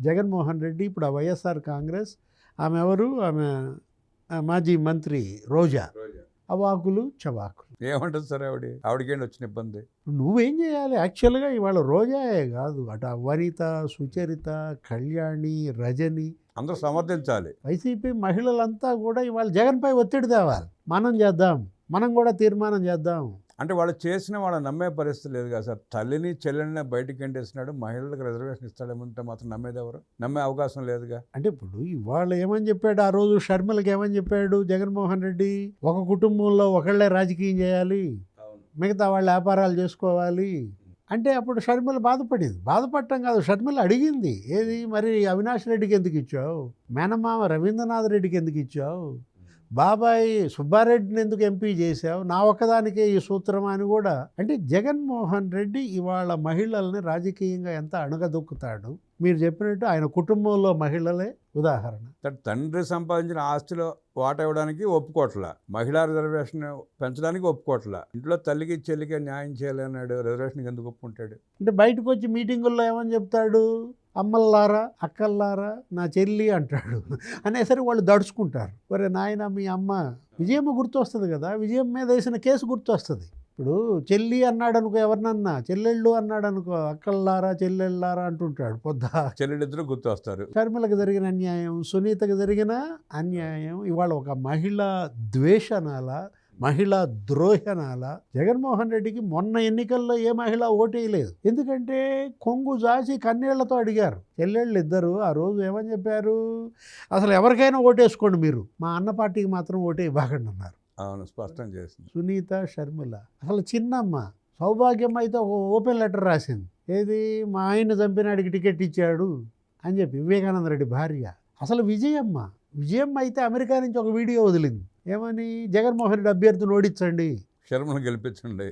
జగన్మోహన్ రెడ్డి ఇప్పుడు ఆ వైఎస్ఆర్ కాంగ్రెస్ ఆమె ఎవరు ఆమె మాజీ మంత్రి రోజా అవాకులు చవాకులు. ఏమంటుంది సార్ ఆవిడకేంటి వచ్చిన ఇబ్బంది? నువ్వేం చేయాలి యాక్చువల్గా ఇవాళ రోజాయే కాదు అటు వనిత సుచరిత కళ్యాణి రజని అందరూ సమర్థించాలి. వైసీపీ మహిళలంతా కూడా ఇవాళ జగన్పై ఒత్తిడి తేవాలి. మనం చేద్దాం, మనం కూడా తీర్మానం చేద్దాం. అంటే వాళ్ళు చేసిన వాళ్ళని నమ్మే పరిస్థితి లేదు కదా సార్. తల్లిని చెల్లెల్ని బయటికి ఎంటేసినాడు, మహిళలకు రిజర్వేషన్ ఇస్తాడేమంటే మాత్రం నమ్మేది ఎవరు? నమ్మే అవకాశం లేదుగా. అంటే ఇప్పుడు ఇవాళ ఏమని చెప్పాడు ఆ రోజు షర్మిలకి ఏమని చెప్పాడు జగన్మోహన్ రెడ్డి? ఒక కుటుంబంలో ఒకళ్ళే రాజకీయం చేయాలి, మిగతా వాళ్ళు వ్యాపారాలు చేసుకోవాలి అంటే అప్పుడు షర్మిల బాధపడటం కాదు, షర్మిల అడిగింది ఏది మరి అవినాష్ రెడ్డికి ఎందుకు ఇచ్చావు, మేనమామ రవీంద్రనాథ్ రెడ్డికి ఎందుకు ఇచ్చావు, బాబాయ్ సుబ్బారెడ్డిని ఎందుకు ఎంపీ చేశావు, నా ఒక్కదానికే ఈ సూత్రం అని కూడా. అంటే జగన్మోహన్ రెడ్డి ఇవాళ మహిళల్ని రాజకీయంగా ఎంత అణగదొక్కుతాడు. మీరు చెప్పినట్టు ఆయన కుటుంబంలో మహిళలే ఉదాహరణ. తండ్రి సంపాదించిన ఆస్తిలో వాటా ఇవ్వడానికి ఒప్పుకోవట్లా, మహిళా రిజర్వేషన్ పెంచడానికి ఒప్పుకోవట్లా, ఇంట్లో తల్లికి చెల్లికి న్యాయం చేయాలన్నాడు, రిజర్వేషన్కి ఎందుకు ఒప్పుకుంటాడు? అంటే బయటకు వచ్చి మీటింగుల్లో ఏమని చెప్తాడు, అమ్మల్లారా అక్కల్లారా నా చెల్లి అంటాడు అనేసరికి వాళ్ళు దడుచుకుంటారు. ఒరే నాయన మీ అమ్మ విజయమ్మ గుర్తు వస్తుంది కదా, విజయం మీద వేసిన కేసు గుర్తు వస్తుంది. ఇప్పుడు చెల్లి అన్నాడు అనుకో, ఎవరినన్నా చెల్లెళ్ళు అన్నాడు అనుకో, అక్కల్లారా చెల్లెళ్ళారా అంటుంటాడు చెల్లెళ్ళిద్దరూ గుర్తు వస్తారు. షర్మిలకు జరిగిన అన్యాయం, సునీతకు జరిగిన అన్యాయం, ఇవాళ ఒక మహిళ ద్వేషనాల, మహిళా ద్రోహనాల. జగన్మోహన్ రెడ్డికి మొన్న ఎన్నికల్లో ఏ మహిళ ఓటేయలేదు. ఎందుకంటే కొంగు జాచి కన్నీళ్లతో అడిగారు చెల్లెళ్ళు ఇద్దరు. ఆ రోజు ఏమని చెప్పారు, అసలు ఎవరికైనా ఓటేసుకోండి మీరు, మా అన్న పార్టీకి మాత్రం ఓటే ఇవ్వకండి అన్నారు. అవును, స్పష్టం చేసింది. సునీత షర్మిల అసలు చిన్నమ్మ సౌభాగ్యం అయితే ఒక ఓపెన్ లెటర్ రాసింది, ఏది మా ఆయన చంపినాడికి టికెట్ ఇచ్చాడు అని చెప్పి, వివేకానంద రెడ్డి భార్య. అసలు విజయమ్మ అయితే అమెరికా నుంచి ఒక వీడియో వదిలింది, ఏమని, జగన్మోహన్ రెడ్డి అభ్యర్థిని ఓడించండి, షర్మిలను గెలిపించండి.